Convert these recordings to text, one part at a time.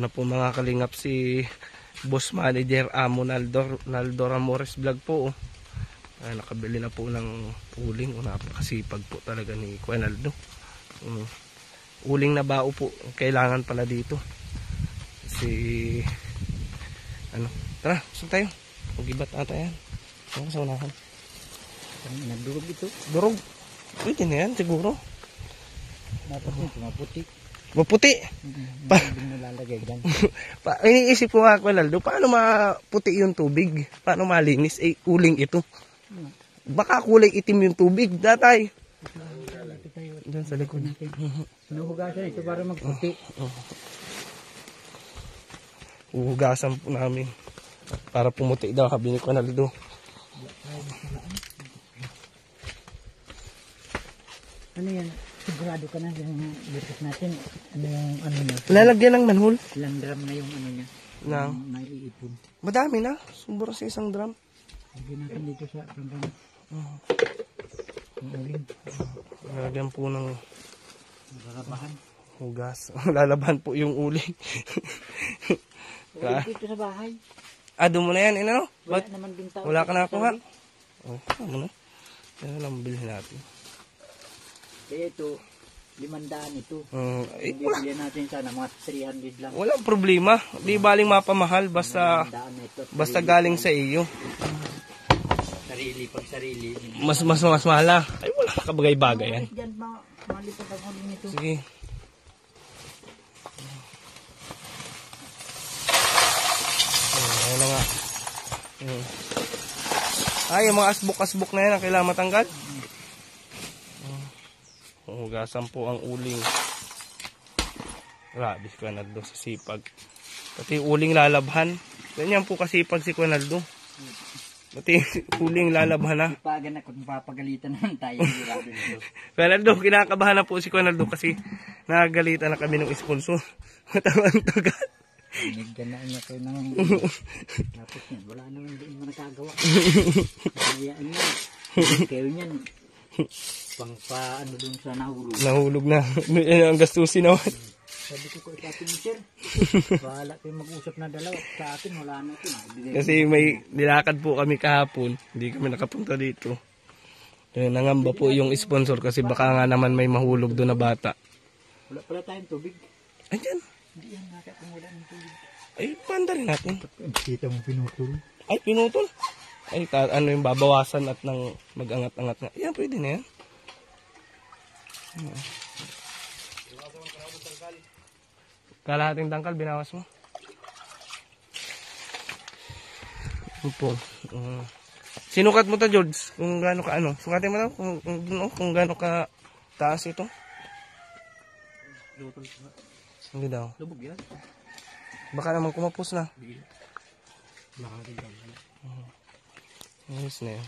na po mga kalingap si Boss Manager Amo Naldo Ramores Vlog po. Nakabili na po ng uling. Napakasipag po talaga ni Kuya Naldo. Uling na bao po kailangan pala dito. Tara, saan tayo? Hugibat ata yan. Saan sa unahan? Nagdurog ito. Durog. Pwede na yan siguro. Dapat ito maputi. Maputi? Hindi nalalagay dyan. Iniisip ko nga, Kuya Naldo, paano maputi yung tubig? Paano malinis? Uling ito. Baka kulay itim yung tubig. Datay. Diyan sa likod. Pinuhugasan ito para magputi. Uhugasan po namin. Para pumuti daw, sabi ni Kuya Naldo. Ano yan? Sigurado ka na yung lipot natin. Ano yung ano niya? Lalagyan ng manhole. Ilang drum na yung ano niya? Nang naiipon. madami na. Sumbura sa isang drum. Lagyan natin dito sa drum. Yung uling. Lalagyan po ng Lalabahan. hugas. Lalaban po yung uling. Uling dito sa bahay. Doon mo na yan. Ano? Wala naman din tao. Wala ka na kuha? Ano na? Yan lang bilhin natin. Kaya ito, 500 ito. Wala. Natin sana mga 300 lang. Walang problema. Di baling mapamahal basta galing sa iyo. Sarili pag sarili. Mas mahal na. Ay wala kabagay-bagay yan. Diyan malipot ang uling nito. Sige. Ayun na nga. Yung mga asbok-asbok na yan ang kailangan matanggal. Hugasan po ang uling. Grabe si Kuya Naldo sa sipag. Pati uling lalabhan. Ganyan po kasipag si Kuya Naldo. Pati uling lalabhan na. Ipagan ako kung papagalitan naman tayo. Kuya Naldo, kinakabahan na po si Kuya Naldo kasi nagagalitan na kami ng sponsor. Matawang tugat. Nagganaan na kayo ng tapos yan. Wala naman din mo nakagawa. Hayaan nyo. Kayo niyan. Pang paano dun sa nahulog. Nahulog na. Yan ang gastusin naman. Sabi ko sa atin, sir. Bahala kayo mag-usap na dalawa. Sa atin wala na ito. Kasi may nilakad po kami kahapon. Hindi kami nakapunta dito. Nangamba po yung sponsor kasi baka nga naman may mahulog doon na bata. Wala pala tayong tubig. Ayan. Hindi yan nakakumulan ng tubig. Ay, panda rin natin. Kita mo pinutol. Ay, pinutol. Ay, ano yung babawasan at nang mag-angat-angat nga. Yan, pwede na yan. Kalahating tangkal, binawas mo. Ito po. Sinukat mo to, George. Kung gaano ka ano. Sukatin mo na kung gaano ka taas ito. Hindi daw. Lubog yan. Baka naman kumapos na. Ayos na yun.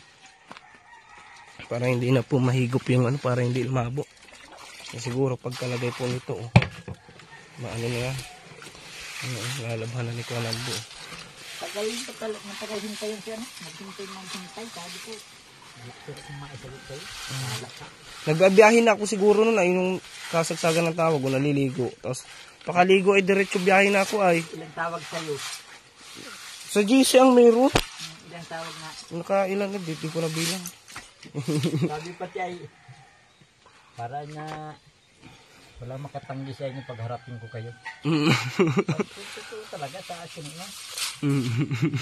Para hindi na po mahigop yung ano, para hindi lumabo. Siguro pagkalagay po nito, maano na yan. Lalabhan na ni Kuya Naldo. Pagkahintay yung siya, naghintay ng hintay, sabi ko. Nagbabiyahin na ako siguro nun ay yung kasagsagan ng tawag, naliligo. Tapos pakaligo ay diretso biyahin na ako ay. Ilang tawag sa'yo? Sa GC ang mayroon. Ilang tawag na? Nakailan na, di ko na bilang. Sabi pati ay, para na wala makatanggi sa inyo pagharapin ko kayo. Ito talaga sa akin, no?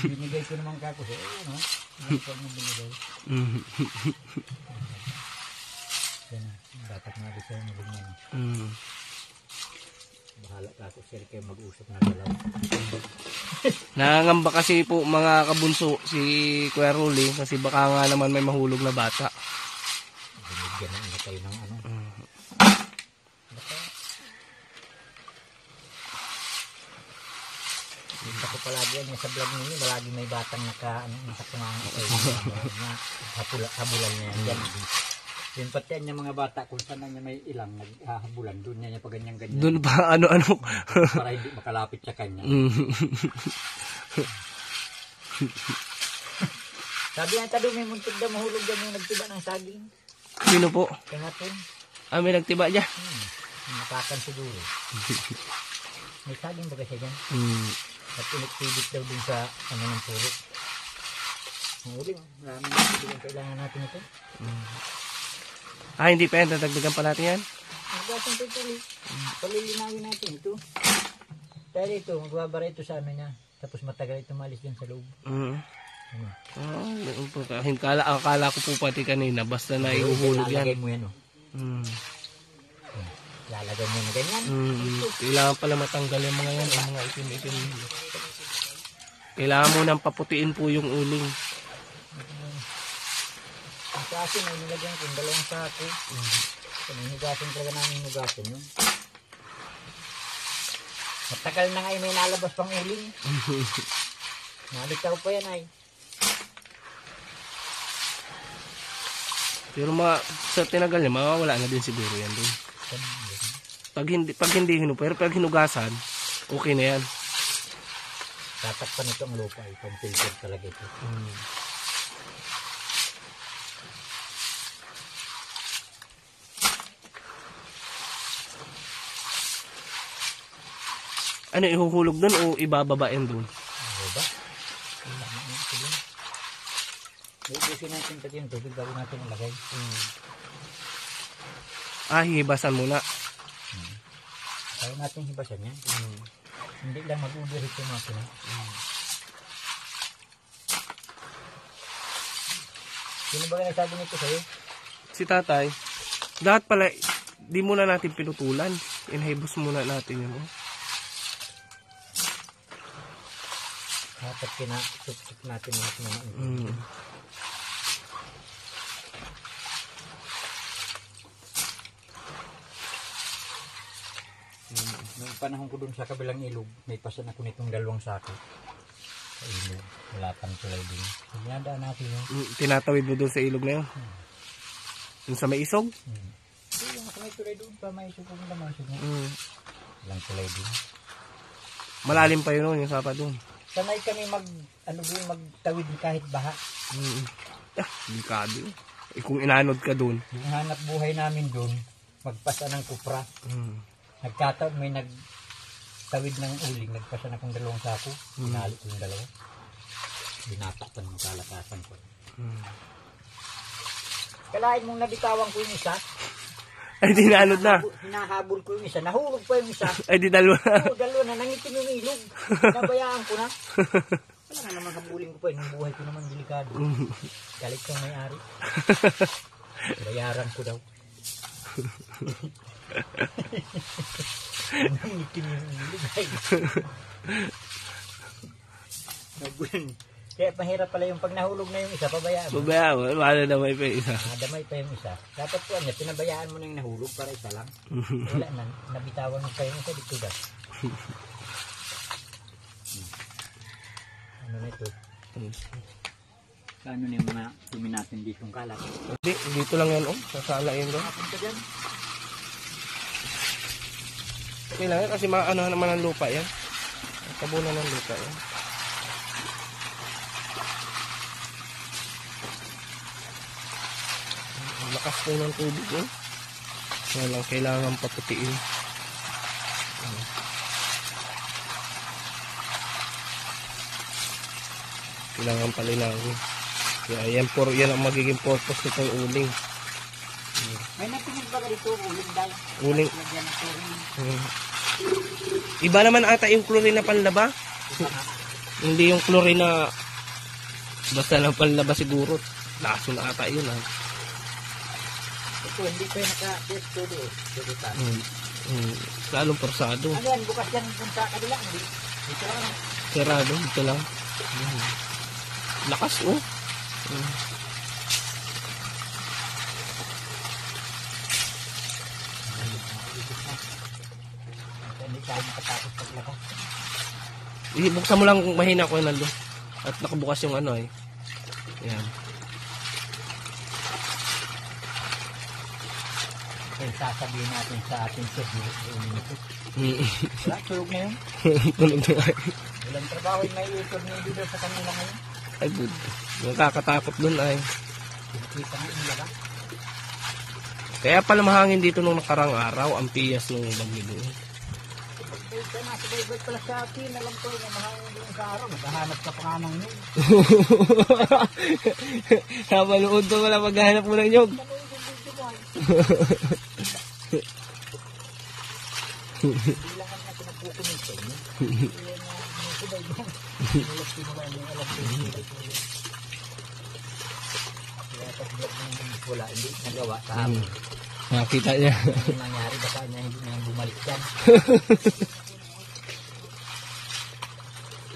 Binigay ko naman kako sa iyo, no? Ano pa mo binigay? Yan na, dapat nga rin sa'yo malignan. Bahala ka ako, sir, kayo mag-usap na dalaw. Nangangamba kasi po mga kabunso si Kuya Rolly kasi baka nga naman may mahulog na bata. Binigyan na kayo ng ano. Dito ko palagi yan sa vlog ninyo, palagi may batang nakatungangan kayo. Habulan niya yan. Yung pati niya mga bata, kung saan niya may ilang naghahabulan, doon niya pa ganyan-ganyan. Doon pa ano-ano. Para hindi makalapit sa kanya. Sabi nga tado, may muntik na mahulog dyan yung nagtiba ng saging. Sino po? Kangaton. May nagtiba dyan. Matakan siguro. May saging baga siya dyan. Mm. At pinipidit daw dun sa ano ng puro. Ang uling, maraming natin kailangan natin ito. Ah, hindi pa yan. Dadagdagan pa natin yan. Magkasang ito tuloy. Palilinawin natin ito. Dahil ito, magbabara ito sa ano niya. Tapos matagal ito malis dyan sa loob. Akala ko po pati kanina. Basta na ihuhulog yan. Lalagay mo yan, oh. Lalagay mo na ganyan. Kailangan pala matanggal yung mga yan. Yung mga itim-itim. Kailangan mo nang paputiin po yung uling. Ang sa akin ay nilagyan ko yung dalawang sako. Hinugasan talaga namin hinugasan yun. Matagal na nga may nalabas pang uling. Nalitaw pa yan ay. Pero sa tinagal niya, mawawala na din siguro yan doon. Pag hindi pero pag hinugasan, okay na yan. Tatakpan ito ang lupa. Pang-filter talaga ito. Ano, ihuhulog doon o ibababain doon? Ano ba? Iubusin natin pati yung tubig bago natin ilagay. Ah, hihibasan muna. Kaya natin hibasan yan. Hindi lang mag-ulirit yung mga sila. Sino ba nagsabi nito sa'yo? Si tatay, dapat pala, di muna natin pinutulan. Inhibos muna natin yun. Dapat kinasuksik natin lahat ng mga Noong panahon ko dun sa kabilang ilog, may pasan ako nitong dalawang sako. Sa ilog, wala pang tulay din. Sinadaan natin yun. Tinatawid mo doon sa ilog na yun? Yung sa may isog? Yung sa may tulay doon pa, may isog kong damasog na. Walang tulay din. Malalim pa yun yung sapa doon. Sanay kami magtawid kahit baha. Delikado yun. Kung inanod ka doon. Yung hanap buhay namin doon, magpasa ng kupra. Nagkataon may nagtawid ng uling, nagpasa na kong dalawang sako. Hinalo ko yung dalawa. Binatakpan ng kalakasan ko. Kalahin mong nabitawan ko yung isa. Ay, di nanod na. Hinahabol ko yung isa. Nahulog pa yung isa. Ay, di dalawa na. Oo, dalawa na. Nangitim yung ilog. Nabayaan ko na. Wala nga naman habulin ko pa. Yung buhay ko naman delikado. Galit kang may-ari. Bayaran ko daw. Nangitim yung ilog. Nagulan. Kaya mahirap pala yung pag nahulog na yung isa, pabayaan mo. Pabayaan mo, wala na may pa isa. Damay pa yung isa. Dapat po niya, pinabayaan mo na yung nahulog para isa lang. Wala na, nabitawan mo pa yung isa dito daw. Ano na ito? Paano na yung mga dumi natin dito yung kalat? Hindi, dito lang yan, sasalain doon. Punta dyan. Okay lang yan, kasi maano naman ang lupa yan. Tabunan ng lupa yan. Lakas po ng tubig eh. Kaya lang kailangan paputiin. Kailangan palinawin. Kaya yan ang magiging purpose nitong uling. May natingin ba dito uling dahil? Uling. Lagyan ng chlorine. Iba naman ata yung chlorine na panlaba. Hindi yung chlorine na basta lang panlaba siguro. Laso na ata yun Ito, hindi pa yung naka-test ko doon. Lalong porsado. Ano yan, bukas yan punta kabila. Dito lang. Serado, dito lang. Lakas Hindi tayo makatapos paglabas. Buksan mo lang kung mahina ko nando. At nakabukas yung ano eh. Yan. Kaya sasabihin natin sa ating chef ito. Wala, tulog na yun. Tulog na nga. Walang trabaho yung may utol niyo dito sa kanila ngayon. Ay, good. Nakakatakot dun ay. Kita nga yung laga. Kaya pala mahangin dito nung nakarang araw. Ang piyas nung bagyo doon. Kaya ka nasa baybay pala sa akin. Alam ko na mahangin doon sa araw. Maghahanap ka pa nga ng nyug. Napanood ko wala maghahanap mo ng nyog. Hindi lang ang natin nagkukunin sa inyo. Kaya pag-vlog ng wala, hindi nagawa sa hapon. Nakita niya. Ang nangyari, baka niya hindi na bumalik dyan.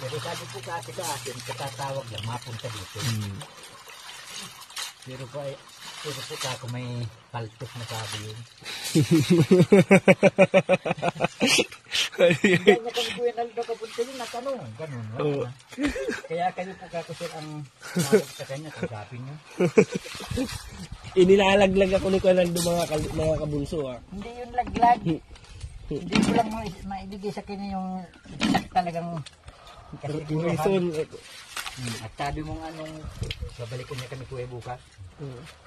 Pero sabi po kasi sa akin, katatawag lang, mapunta dito. Pero po ako may paltos na sabi yun. Hindi na kami Kuya Naldo kapunta yun na tanong. Ganun. Wala na. Kaya kayo po kako sir ang tawag sa kanya, sabi niyo. Inilalaglag ako ni Kuanaldo mga kabunso ah. Hindi yun laglag. Hindi ko lang maibigay sa kanya yung exact talagang Reason. At sabi mong anong babalikan niya kami Kuya bukas.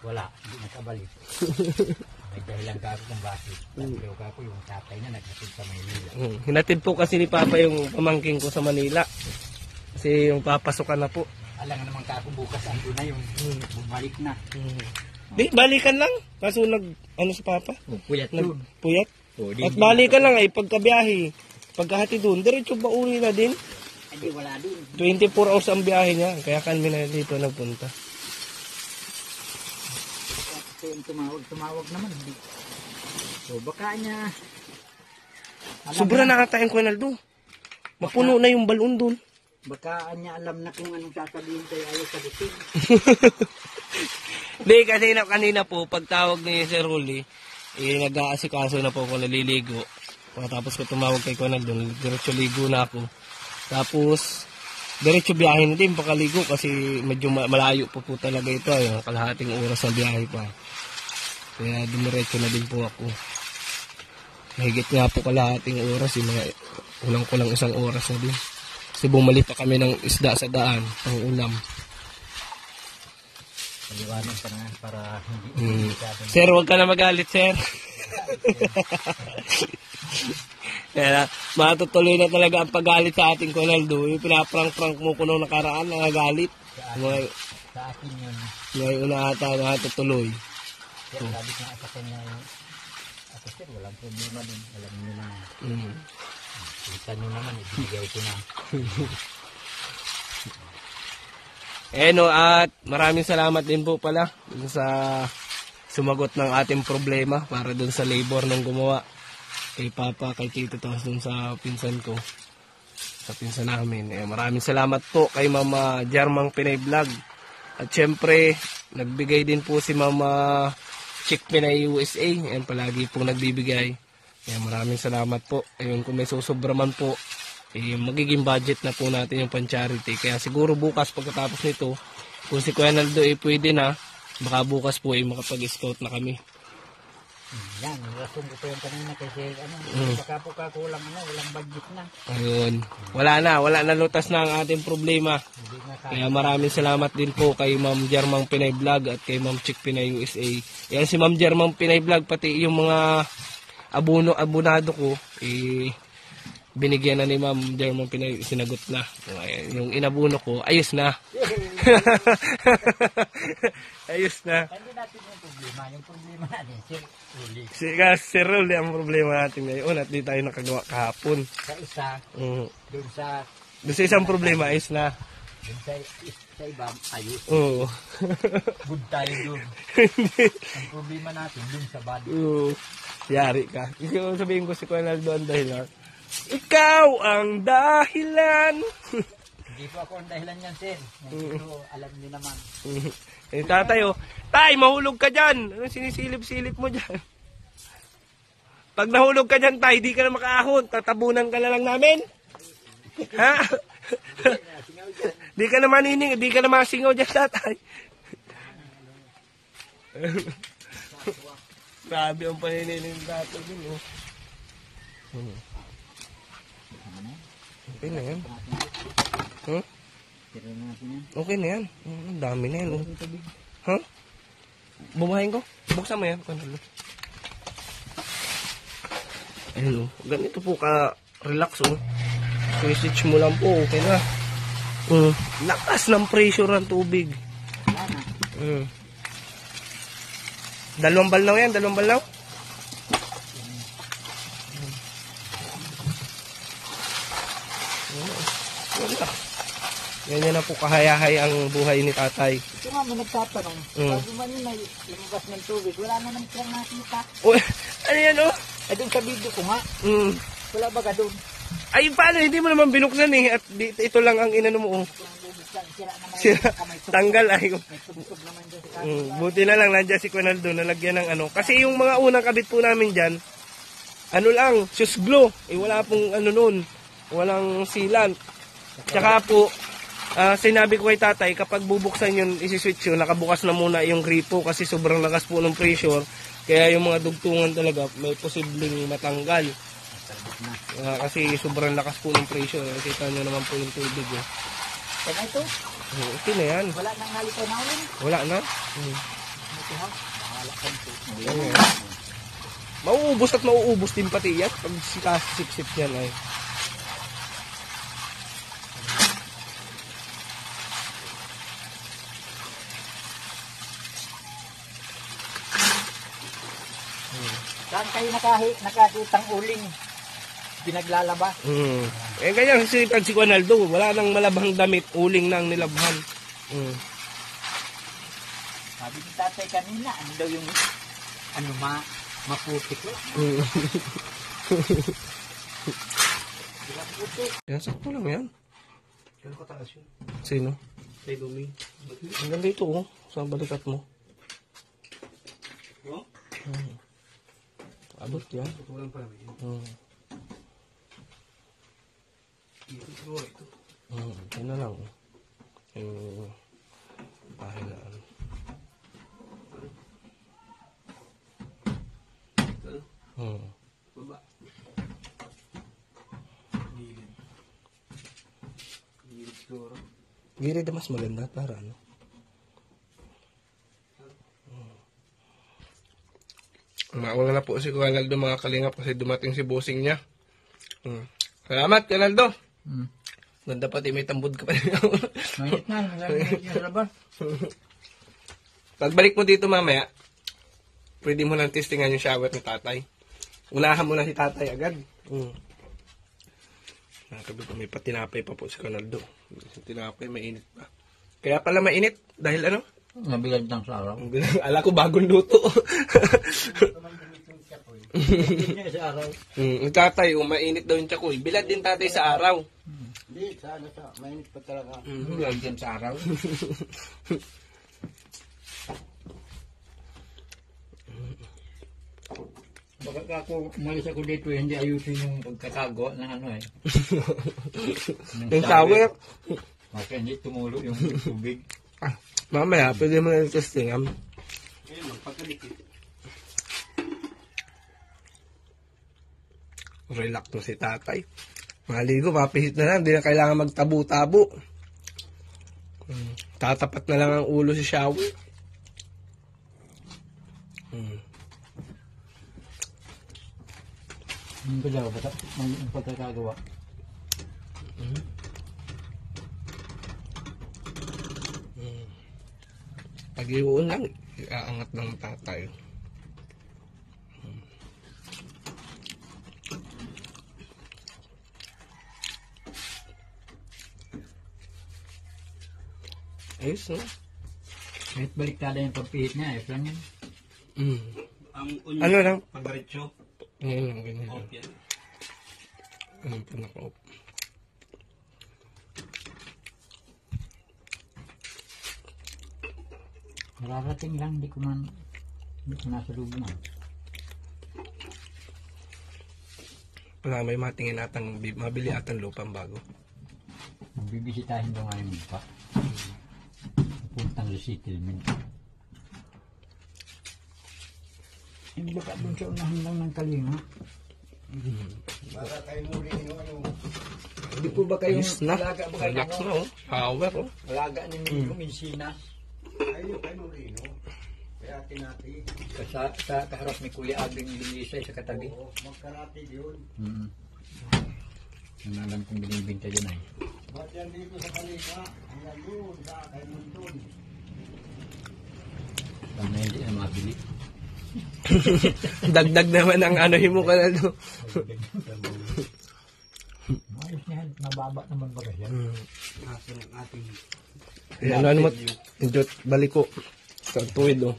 Wala, hindi nakabalik. May dahilan ka ako kung bakit. Pero ako yung tatay na naghatid sa Maynila. Hinatid po kasi ni Papa yung pamangking ko sa Manila. Kasi yung papasokan na po. Alam nga naman ka ako bukas ando na yung bumalik na. Di, balikan lang. Kaso ano sa Papa? Puyat yun. Puyat? At balikan lang ay pagkabiyahe. Pagkahati doon, diretso ba uli na din? Hindi, wala din. 24 hours ang biyahe niya. Kaya kami na dito nagpunta. Kasi yung tumawag naman. Hindi. So baka niya... Sobra na ata yung Kuanaldo. Mapuno na yung balon doon. Baka niya alam na kung anong sasabihin tayo ayaw sagutin. Hindi, kasi kanina po, pagtawag ni Sir Rolly, nag-aasikaso na po ako naliligo. Tapos ko tumawag kay Kuanaldo, diretso ligo na ako. Tapos, diretso biyahe na din, pakaligo kasi medyo malayo po talaga ito. Yung kalahating oras na biyahe pa. Kaya dumiretso na din po ako. Mahigit nga po kalahating oras, yung mga kulang-kulang isang oras na din. Kasi bumalik pa kami ng isda sa daan, pang ulam. Paliwanag pa na para hindi Sir, huwag ka na magalit, sir. Kaya matutuloy na talaga ang paggalit sa ating Kuanaldo. Yung pinaprank-prank mo ko nung nakaraan, nangagalit. Sa akin yun. Ngayon na ata natutuloy. Kaya sabi nga sa kanya yung ako sir, walang problema din. Alam nyo na. Kita nyo naman, ibigay ko na. At maraming salamat din po pala sa sumagot ng ating problema para dun sa labor ng gumawa. Kay Papa, kay Tito, tapos dun sa pinsan ko. Sa pinsan namin. Maraming salamat po kay Mama Jarmang Pinay Vlog. At syempre, nagbigay din po si Mama Chick Pinay USA. Palagi pong nagbibigay. Maraming salamat po. Kung may susubra man po, magiging budget na po natin yung pan-charity. Kaya siguro bukas pagkatapos nito, kung si Kuya Naldo pwede na, baka bukas po makapag-scout na kami. Yan, rason ko pa yung kanina kasi baka po kakulang walang budget na. Ayun. Wala na lutas na ang ating problema. Kaya maraming salamat din po kay Ma'am Jarmang Pinay Vlog at kay Ma'am Chick Pinay USA. Yan si Ma'am Jarmang Pinay Vlog, pati yung mga abonado ko, binigyan na ni Ma'am Jarmang Pinay, sinagot na. Yung inabuno ko, ayos na. Ayos na. Hindi natin yung problema. Yung problema natin, Sir Uli. Sir Rolly ang problema natin ngayon at di tayo nakagawa kahapon. Sa isa, doon sa isang problema, ayos na. doon sa iba, ayos. Oo. Good tayo doon. Ang problema natin, doon sa body. Oo. Yari ka. Kasi kung sabihin ko si Kuanaldo ang dahilan, ikaw ang dahilan. Hindi po ako ang dahilan yan, sir. Pero alam niyo naman. Tatay, tay, mahulog ka dyan. Anong sinisilip-silip mo dyan? Pag nahulog ka dyan, tay, di ka na makaahon. Tatabunan ka na lang namin. Ha? Di ka na manining, di ka na masingaw dyan, tatay. Grabe ang paniniling tatay din, oh. Okay na yan. Huh? Okay na yan. Ang dami na yan. Huh? Bumahin ko? Buksan mo yan. Ayun o. Ganito po Relax oh. Switch mo lang po, okay na. Lakas ng pressure ng tubig. Wala na. Dalawang balnaw yan, dalawang balnaw. Wala. Ganyan na po kahayahay ang buhay ni tatay. Ito nga, may nagtatanong. Bago man yun ay lumabas ng tubig, wala na naman siyang nakita. Uy, ano yan oh? Ay, doon sa video ko nga. Wala ba ka doon? Ay, paano? Hindi mo naman binuksan eh. At ito lang ang inano mo oh. Sira naman Sira. kamay. Tanggal ay. May tubtub naman dyan sa kaso. Buti na lang nandiyan si Quinaldo nalagyan ng ano. Kasi yung mga unang kabit po namin dyan, ano lang, shoes glue. Eh wala pong ano nun. Walang sealant. Tsaka po, sinabi ko kay tatay, kapag bubuksan yun, isi-switch yun, nakabukas na muna yung gripo kasi sobrang lakas po ng pressure. Kaya yung mga dugtungan talaga, may posibleng matanggal. Kasi sobrang lakas po ng pressure. Kita nyo naman po yung tubig. Eh. Kaya ito, Okay na yan. wala nang halikaw na ulit. Wala na. Ito ha, bahala ka ito. Mauubos at mauubos din pati yan. Pag sip-sip yan ay. Saan kayo nakakitang uling pinaglalaba? Eh ganyan si Quinaldo, wala nang malabhang damit, uling nang nilabhan. Sabi ni tatay kanina, ano daw yung maputik ko. Yan, sakto lang yan. Gano'n kataas yun? Sino? May dumi. Hanggang dito oh, sa balikat mo. Oh? Abot yan. Ito lang pala yun. Ito. Ito na lang. Yung pahinaan. Baba. Gilid. Gilid siguro. Gilid na mas maganda para ano. Mauna na po si Quinaldo mga kalingap kasi dumating si bossing niya. Salamat Quinaldo. Ganda pati may tambod ka pa rin. Mainit na, magagamit niya sa labas. Pagbalik mo dito mamaya, pwede mo nang testingan yung shower ni tatay. Unahan mo na si tatay agad. Nakabi ko may patinapay pa po si Quinaldo. Tinapay mainit pa. Kaya pala mainit dahil ano? Nabilad lang sa araw. Ala ko bagong luto. Hindi niya sa araw. Yung tatay, mainit daw yung tsakoy. Bilad din tatay sa araw. Hindi, sa mainit pa talaga. Bilad din sa araw. Baka ako, umalis ako dito, hindi ayusin yung pagkakago ng ano eh. Yung shower. Okay, hindi tumulo yung tubig. Mamaya, pwede mo na testingan. Ayun lang, pagkalikit. Relax mo si tatay. Maligo, mapihit na lang. Hindi na kailangan magtabo-tabo. Tatapat na lang ang ulo sa shower. Yung pagkagawa, yung pagkakagawa. Pag-iuon lang, iaangat ng tatay. Ayos, no? Kahit baliktad yung pagpihit niya, ayos lang yan. Ang Ano lang? pag-diretso. Ngayon lang, ganyan. Off yan. Ganun po naka-off. Mararating lang, hindi ko nasa loob na. Wala, may matingin atang, mabili atang lupang bago. Bibisitahin ko nga yung pa. Puntang resettlement. Hindi ba doon sa unahan lang ng kalinga? Baka kayo muli ano. Hindi po ba kayong Ayos na. alaga ba kayo? Relax na, oh. Shower, oh. Alaga ni Miko Minsina. Ayun, kayo muli Kaya tinati. Sa kaharap ni Kuya Abing Linisay sa katabi. Oo, magkarati yun. Ang alam kong binibinta dyan ay. Ba't yan dito sa Kalikwa? Hanggang doon, sa kay Muntun. Pag na hindi na mabili. Dagdag naman ang ano mo ka na do. Ayos na yan. Mababa naman ba yan? Nasa ng ating... Ano mo, Jot, balik ko. Sa tuwid, oh.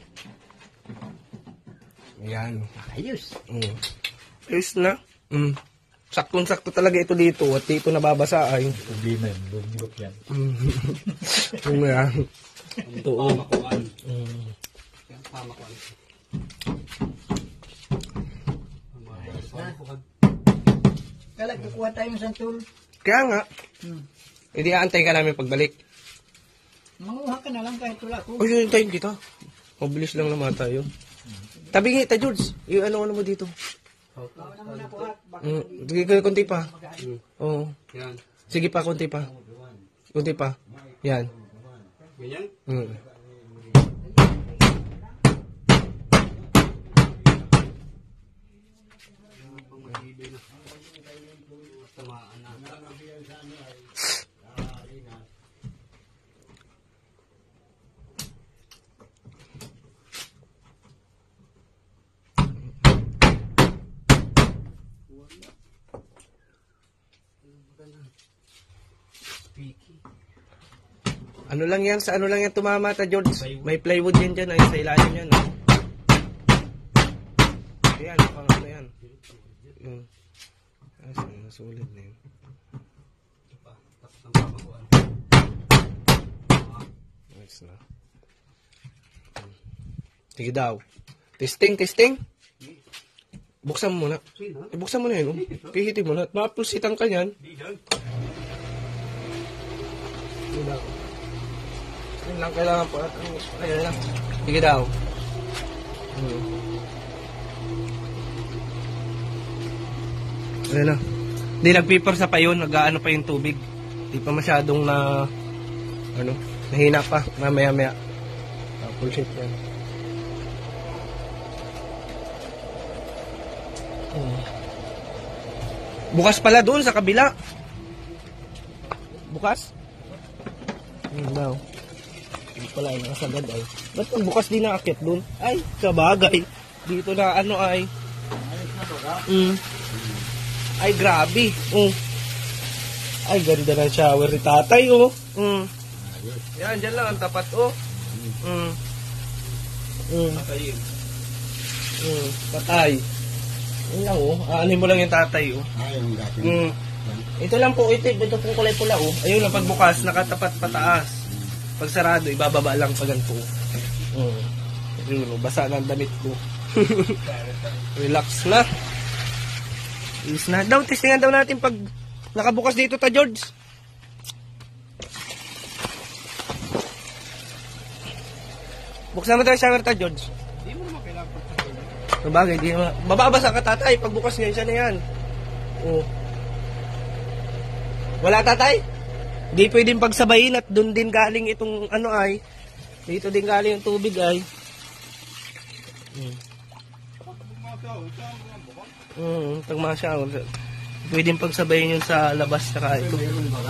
Ayan. Ayos. Ayos na. Saktong-sakto talaga ito dito at dito nababasa ay. Problema yun. Lumilok yan. Yung yan. Ito, oh. Pamakuan. Yan, pamakuan. Kala, kukuha tayo ng santol. Kaya nga. Hindi aantay ka namin pagbalik. Manguha ka na lang kahit wala ko. Ay, hintayin kita. Mabilis lang naman tayo. Tabi kita, George. Yung ano mo dito. Sige ka, konti pa. Oo. Yan. Sige pa, konti pa. Konti pa. Yan. Ganyan? Tamaan na. Ano lang yan, sa ano lang yan tumama ta, George. May plywood yan dyan, ay sa ilalim yan. Oh. Ayan, pang ano yan. Yun. Nasulit na yun. Tapos ang pamakuan. Nice na. Sige daw. Testing. Buksan mo muna. Buksan mo na yun. Oh. Pihitin mo na. Mapulsitan ka yan. Sige daw. Yun lang kailangan po. Ayan lang. Sige daw. Ayan na. Hindi nag-paper sa pa yun. Nag-ano pa yung tubig. Hindi pa masyadong na ano, nahina pa. Mamaya-maya. Full shape yan. Bukas pala doon sa kabila. Bukas? Daw. Hindi pala ay nakasagad ay. Ba't pag bukas din nakakit doon? Ay, sabagay. Dito na ano ay. Ay, grabe. Ay, ganda ng shower ni tatay, oh. Yan, dyan lang ang tapat, oh. Tatay. Yan lang, oh. Aanin mo lang yung tatay, oh. Yung dati. Ito lang po, ito pong kulay pula, oh. Ayun lang, pagbukas, nakatapat pataas. Pag sarado, ibababa lang pa ganito. Ayun, oh, basa na ang damit ko. Relax na. Is na. Daw, testingan daw natin pag nakabukas dito ta, George. Buksan mo tayo shower ta, George. Hindi mo naman kailangan pagpapalala. Sabagay, di naman. Bababasa ka, tatay. Pagbukas ngayon, siya na yan. Oh. Wala, tatay? Di pwedeng pagsabayin at doon din galing itong ano ay. Dito din galing yung tubig ay. Pag shower. Pwedeng pagsabayin yun sa labas na ito.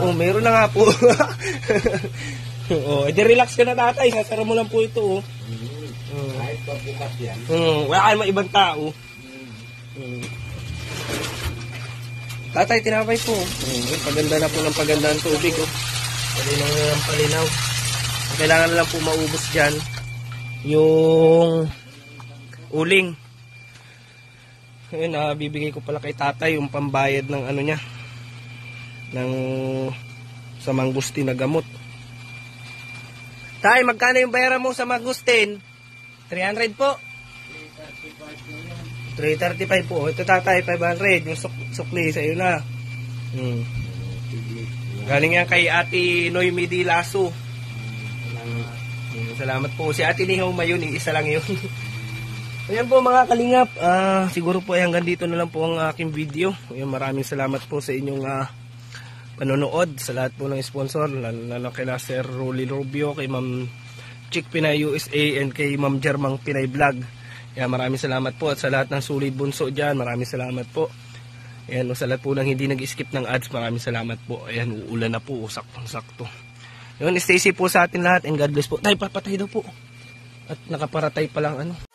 Oh, meron na nga po. Oh, edi relax ka na, tatay. Sasara mo lang po ito, oh. Kahit pagbukas yan. Wala kayong mga ibang tao. Tatay, tinapay po. Paganda na po ng paganda ng tubig, oh. Palinaw na ng palinaw. Kailangan na lang po maubos dyan yung uling. Ayun, bibigay ko pala kay tatay yung pambayad ng ano niya, ng sa mangustin na gamot. Tay, magkano yung bayaran mo sa mangustin? 300 po. 335 po. Ito, tatay, 500. Yung sukli sa iyo na. Galing yan kay Ate Noemi Di Lasso. Salamat po. Si Ate Nihaw Mayon, isa lang yun. Ayan po mga kalingap, siguro po ay hanggang dito na lang po ang aking video. Ayan, maraming salamat po sa inyong panonood, sa lahat po ng sponsor, lalo na kay Sir Rolly Rubio, kay Ma'am Chick Pinay USA, and kay Ma'am Jermang Pinay Vlog. Ayan, maraming salamat po, at sa lahat ng sulit bunso dyan, maraming salamat po. Ayan, sa lahat po nang hindi nag-skip ng ads, maraming salamat po. Ayan, uulan na po, saktong-sakto. Yun, stay safe po sa atin lahat and God bless po. Tay, papatay daw po. At nakaparatay pa lang ano.